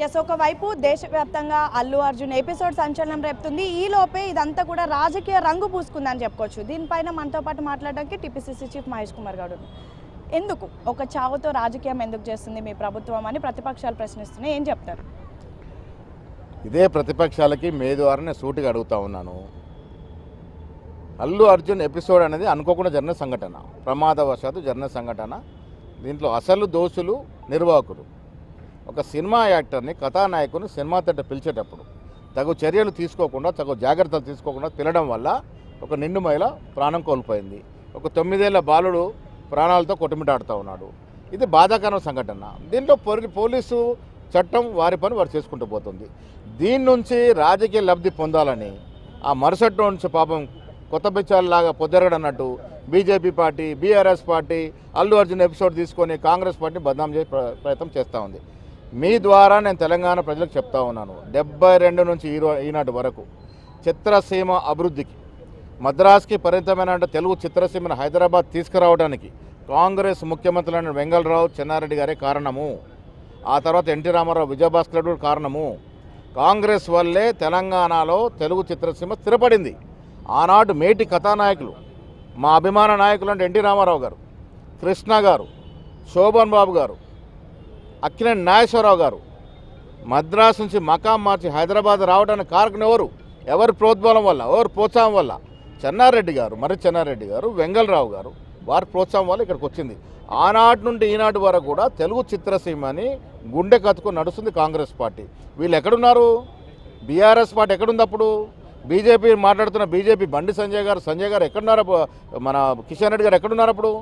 Yes, ఒకవైపు దేశవ్యాప్తంగా Allu Arjun episode సంచలనం రేపుతుంది. ఈ లోపే ఇదంతా కూడా రాజకీయ రంగు పూసుకుందని చెప్పుకోవచ్చు. దీనిపైన మనతో పాటు మాట్లాడడానికి టీపీసీసీ చీఫ్ మహేష్ కుమార్ గౌడ్. ఎందుకు ఒక చావుతో రాజకీయం ఎందుకు చేస్తుంది మీ ప్రభుత్వం అని ప్రతిపక్షాలు ప్రశ్నిస్తున్నాయి, ఏం చెప్తారు? ఇదే ప్రతిపక్షాలకి మే ద్వారానే సూటిగా అడుగుతా ఉన్నాను. అల్లు అర్జున్ ఎపిసోడ్ అనేది అనుకోకుండా జరిగిన సంఘటన, ప్రమాదవశాత్తు జరిగిన సంఘటన. దీంట్లో అసలు దోషులు నిర్వాహకులు. ఒక సినిమా యాక్టర్ని, కథానాయకుని సినిమా తట్ట పిలిచేటప్పుడు తగు చర్యలు తీసుకోకుండా, తగు జాగ్రత్తలు తీసుకోకుండా పిలవడం వల్ల ఒక నిండు మహిళ ప్రాణం కోల్పోయింది. ఒక 9 ఏళ్ల బాలుడు ప్రాణాలతో కొట్టుమిటాడుతూ ఉన్నాడు. ఇది బాధాకరమైన సంఘటన. దీంట్లో పోలీసు చట్టం వారి పని వారు చేసుకుంటూ పోతుంది. దీని నుంచి రాజకీయ లబ్ధి పొందాలని ఆ మరుసటి నుంచి పాపం కొత్త బిచ్చాలలాగా పొద్దురగడన్నట్టు BJP party, BRS party Allu Arjun episode తీసుకొని కాంగ్రెస్ పార్టీని బదనాం చేసే ప్రయత్నం చేస్తూ ఉంది. మీ ద్వారా నేను తెలంగాణ ప్రజలకు చెప్తా ఉన్నాను, 72 నుంచి ఈనాటి వరకు చిత్రసీమ అభివృద్ధికి, మద్రాస్కి పరిమితమైన తెలుగు చిత్రసీమను హైదరాబాద్ తీసుకురావడానికి కాంగ్రెస్ ముఖ్యమంత్రులైన వెంగళరావు, చెన్నారెడ్డి గారే కారణము. ఆ తర్వాత ఎన్టీ రామారావు, విజయభాస్కర్ రెడ్డి కారణము. కాంగ్రెస్ వల్లే తెలంగాణలో తెలుగు చిత్రసీమ స్థిరపడింది. ఆనాడు మేటి కథానాయకులు, మా అభిమాన నాయకులు అంటే ఎన్టీ రామారావు గారు, కృష్ణ గారు, శోభన్ బాబు గారు, అక్కినేని నాగేశ్వరరావు గారు మద్రాసు నుంచి మకాం మార్చి హైదరాబాద్ రావడానికి కారకం ఎవరి ప్రోద్బలం వల్ల, ఎవరి ప్రోత్సాహం వల్ల? చెన్నారెడ్డి గారు, చెన్నారెడ్డి గారు, వెంగళరావు గారు, వారి ప్రోత్సాహం వల్ల ఇక్కడికి వచ్చింది. ఆనాటి నుండి ఈనాటి వరకు కూడా తెలుగు చిత్రసీమని గుండె కత్తుకొని నడుస్తుంది కాంగ్రెస్ పార్టీ. వీళ్ళు ఎక్కడున్నారు? బీఆర్ఎస్ పార్టీ ఎక్కడుంది? అప్పుడు బీజేపీ మాట్లాడుతున్న బీజేపీ బండి సంజయ్ గారు ఎక్కడున్నారు? మన కిషన్ రెడ్డి గారు ఎక్కడున్నారు? అప్పుడు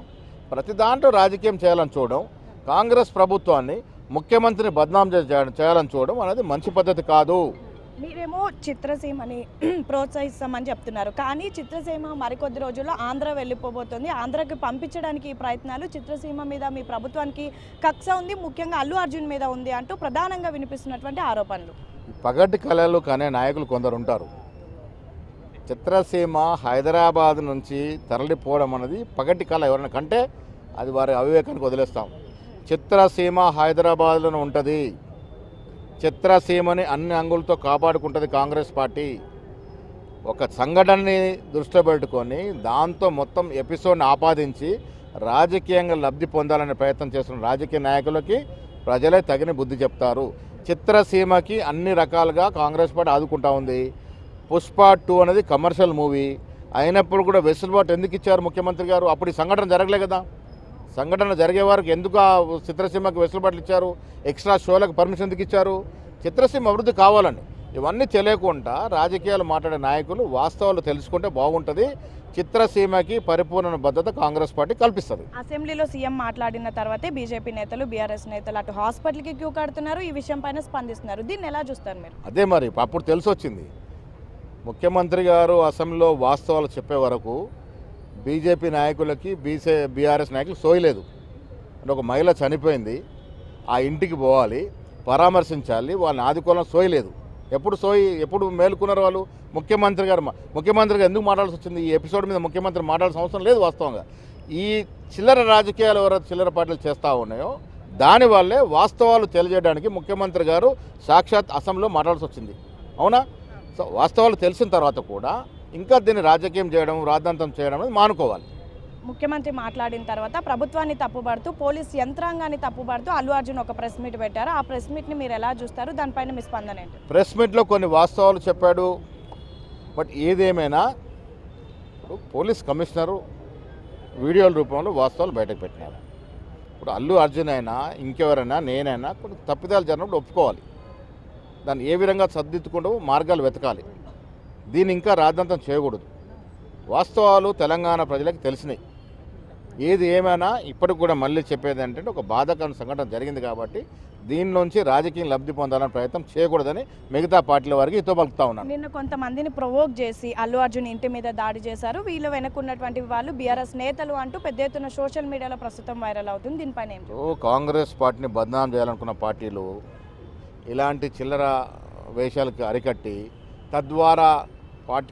ప్రతి దాంట్లో రాజకీయం చేయాలని చూడడం, కాంగ్రెస్ ప్రభుత్వాన్ని, ముఖ్యమంత్రిని బద్నాం చేయాలని చూడడం అనేది మంచి పద్ధతి కాదు. మీరేమో చిత్రసీమని ప్రోత్సహిస్తామని చెప్తున్నారు, కానీ చిత్రసీమ మరికొద్ది రోజుల్లో ఆంధ్ర వెళ్ళిపోబోతుంది. ఆంధ్రాకి పంపించడానికి ఈ ప్రయత్నాలు, చిత్రసీమ మీద మీ ప్రభుత్వానికి కక్ష ఉంది, ముఖ్యంగా అల్లు అర్జున్ మీద ఉంది అంటూ ప్రధానంగా వినిపిస్తున్నటువంటి ఆరోపణలు. పగటి కళలు కానీ నాయకులు కొందరు ఉంటారు. చిత్రసీమ హైదరాబాద్ నుంచి తరలిపోవడం అనేది పగటి కళ ఎవరైనా కంటే అది వారి అవివేకానికి వదిలేస్తాం. చిత్రసీమ హైదరాబాద్లోనే ఉంటుంది. చిత్రసీమని అన్ని అంగులతో కాపాడుకుంటుంది కాంగ్రెస్ పార్టీ. ఒక సంఘటనని దృష్టిలో పెట్టుకొని దాంతో మొత్తం ఎపిసోడ్ని ఆపాదించి రాజకీయంగా లబ్ధి పొందాలనే ప్రయత్నం చేస్తున్న రాజకీయ నాయకులకి ప్రజలే తగిన బుద్ధి చెప్తారు. చిత్రసీమకి అన్ని రకాలుగా కాంగ్రెస్ పార్టీ ఆదుకుంటా ఉంది. పుష్ప 2 అనేది కమర్షియల్ మూవీ అయినప్పుడు కూడా వెసులుబాటు ఎందుకు ఇచ్చారు ముఖ్యమంత్రి గారు? అప్పుడు ఈ సంఘటన జరగలే కదా. సంఘటన జరిగే వారికి ఎందుకు ఆ చిత్రసీమకు వెసులుబాట్లు ఇచ్చారు? ఎక్స్ట్రా షోలకు పర్మిషన్ ఎందుకు ఇచ్చారు? చిత్రసీమ అభివృద్ధి కావాలని. ఇవన్నీ తెలియకుండా రాజకీయాలు మాట్లాడే నాయకులు వాస్తవాలు తెలుసుకుంటే బాగుంటుంది. చిత్రసీమకి పరిపూర్ణ భద్రత కాంగ్రెస్ పార్టీ కల్పిస్తుంది. అసెంబ్లీలో సీఎం మాట్లాడిన తర్వాతే బీజేపీ నేతలు, బీఆర్ఎస్ నేతలు అటు హాస్పిటల్కి క్యూ కడుతున్నారు, ఈ విషయం పైన స్పందిస్తున్నారు. దీన్ని ఎలా చూస్తారు మీరు? అదే మరి అప్పుడు తెలిసి వచ్చింది. ముఖ్యమంత్రి గారు అసెంబ్లీలో వాస్తవాలు చెప్పే వరకు బీజేపీ నాయకులకి, బీఆర్ఎస్ నాయకులు సోయలేదు. అంటే ఒక మహిళ చనిపోయింది, ఆ ఇంటికి పోవాలి, పరామర్శించాలి, వాళ్ళని ఆదుకోవాలని సోయలేదు. ఎప్పుడు మేలుకున్నారు వాళ్ళు? ముఖ్యమంత్రి గారు ఎందుకు మాట్లాడాల్సి వచ్చింది? ఈ ఎపిసోడ్ మీద ముఖ్యమంత్రి మాట్లాడాల్సిన అవసరం లేదు. వాస్తవంగా ఈ చిల్లర రాజకీయాలు ఎవరైతే చిల్లర పార్టీలు చేస్తూ ఉన్నాయో దానివల్లే వాస్తవాలు తెలియజేయడానికి ముఖ్యమంత్రి గారు సాక్షాత్ అసెంబ్లీలో మాట్లాడాల్సి వచ్చింది. అవునా? సో వాస్తవాలు తెలిసిన తర్వాత కూడా ఇంకా దీన్ని రాజకీయం చేయడం, రాద్ధాంతం చేయడం అనేది మానుకోవాలి. ముఖ్యమంత్రి మాట్లాడిన తర్వాత ప్రభుత్వాన్ని తప్పుపడుతూ, పోలీస్ యంత్రాంగాన్ని తప్పుపడుతూ అల్లు అర్జున్ ఒక ప్రెస్ మీట్ పెట్టారు. ఆ ప్రెస్ మీట్ని మీరు ఎలా చూస్తారు? దానిపైన మీ స్పందన ఏంటి? ప్రెస్ మీట్లో కొన్ని వాస్తవాలు చెప్పాడు. బట్ ఏదేమైనా ఇప్పుడు పోలీస్ కమిషనరు వీడియోల రూపంలో వాస్తవాలు బయటకు పెట్టినారు. ఇప్పుడు అల్లు అర్జున్ అయినా ఇంకెవరైనా నేనైనా కొన్ని తప్పిదాలు జరిగినప్పుడు ఒప్పుకోవాలి. దాన్ని ఏ విధంగా సర్దిద్దుకుంటూ మార్గాలు వెతకాలి. దీన్ని ఇంకా రాద్ధాంతం చేయకూడదు. వాస్తవాలు తెలంగాణ ప్రజలకు తెలిసినాయి. ఏది ఏమైనా ఇప్పటికి కూడా మళ్ళీ చెప్పేది ఏంటంటే ఒక బాధాకరమైన సంఘటన జరిగింది కాబట్టి దీనిలోంచి రాజకీయం లబ్ధి పొందాలని ప్రయత్నం చేయకూడదని మిగతా పార్టీల వారికి హితో పలుకుతా ఉన్నారు. నిన్న కొంతమందిని ప్రొవోక్ చేసి అల్లు అర్జున్ ఇంటి మీద దాడి చేశారు, వీళ్ళు వెనుకున్నటువంటి వాళ్ళు బీఆర్ఎస్ నేతలు అంటూ పెద్ద ఎత్తున సోషల్ మీడియాలో ప్రస్తుతం వైరల్ అవుతుంది. దీనిపైన కాంగ్రెస్ పార్టీని బదనాం చేయాలనుకున్న పార్టీలు ఇలాంటి చిల్లర వేషాలకు అరికట్టి తద్వారా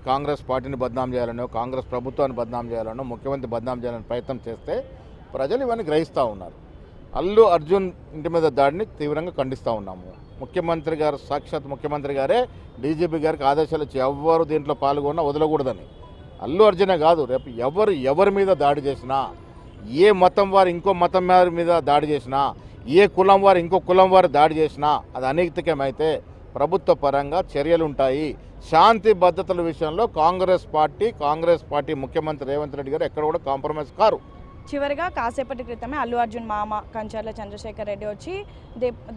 కాంగ్రెస్ పార్టీని బదనాం చేయాలనో, కాంగ్రెస్ ప్రభుత్వాన్ని బదనాం చేయాలనో, ముఖ్యమంత్రి బదనాం చేయాలని ప్రయత్నం చేస్తే ప్రజలు ఇవన్నీ గ్రహిస్తూ ఉన్నారు. అల్లు అర్జున్ ఇంటి మీద దాడిని తీవ్రంగా ఖండిస్తూ ఉన్నాము. ముఖ్యమంత్రి గారు, సాక్షాత్ ముఖ్యమంత్రి గారే డీజీపీ గారికి ఆదేశాలు ఇచ్చి ఎవ్వరు దీంట్లో పాల్గొన్నా వదలకూడదని. అల్లు అర్జునే కాదు, రేపు ఎవరి మీద దాడి చేసినా, ఏ మతం వారు ఇంకో మతం వారి మీద దాడి చేసినా, ఏ కులం వారు ఇంకో కులం వారు దాడి చేసినా అది అనైతికమైతే ప్రభుత్వ పరంగా చర్యలు ఉంటాయి. శాంతి భద్రతల విషయంలో కాంగ్రెస్ పార్టీ ముఖ్యమంత్రి రేవంత్ రెడ్డి గారు ఎక్కడ కూడా కాంప్రమైజ్ కారు. చివరిగా కాసేపటి క్రితమే అల్లు అర్జున్ మామ కంచర్ల చంద్రశేఖర్ రెడ్డి వచ్చి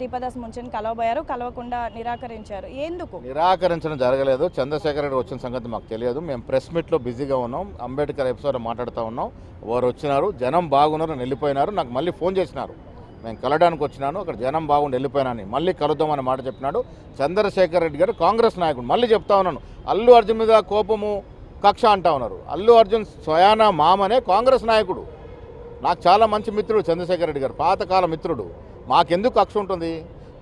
దీపదాస్ ముంచెని కలవబోయారు, కలవకుండా నిరాకరించారు. ఎందుకు నిరాకరించడం జరగలేదు? చంద్రశేఖర్ రెడ్డి వచ్చిన సంగతి మాకు తెలియదు. మేము ప్రెస్ మీట్లో బిజీగా ఉన్నాం, అంబేద్కర్ ఎపిసోడ్ మాట్లాడుతూ ఉన్నాం. వారు వచ్చినారు, జనం బాగున్నారు, వెళ్ళిపోయినారు. నాకు మళ్ళీ ఫోన్ చేసినారు, నేను కలవడానికి వచ్చినాను, అక్కడ జనం బాగుండి వెళ్ళిపోయినాను, మళ్ళీ కలుద్దామని మాట చెప్పినాడు చంద్రశేఖర్ రెడ్డి గారు, కాంగ్రెస్ నాయకుడు. మళ్ళీ చెప్తా ఉన్నాను, అల్లు అర్జున్ మీద కోపము కక్ష అంటా ఉన్నారు. అల్లు అర్జున్ స్వయాన మామనే కాంగ్రెస్ నాయకుడు, నాకు చాలా మంచి మిత్రుడు చంద్రశేఖర్ రెడ్డి గారు, పాతకాల మిత్రుడు. మాకెందుకు కక్ష ఉంటుంది?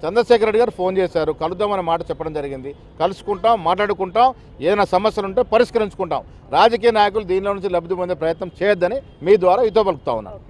చంద్రశేఖర్ రెడ్డి గారు ఫోన్ చేశారు, కలుద్దామనే మాట చెప్పడం జరిగింది. కలుసుకుంటాం, మాట్లాడుకుంటాం, ఏదైనా సమస్యలు ఉంటే పరిష్కరించుకుంటాం. రాజకీయ నాయకులు దీనిలో నుంచి లబ్ధి పొందే ప్రయత్నం చేయొద్దని మీ ద్వారా ఇతో పలుకుతా ఉన్నాను.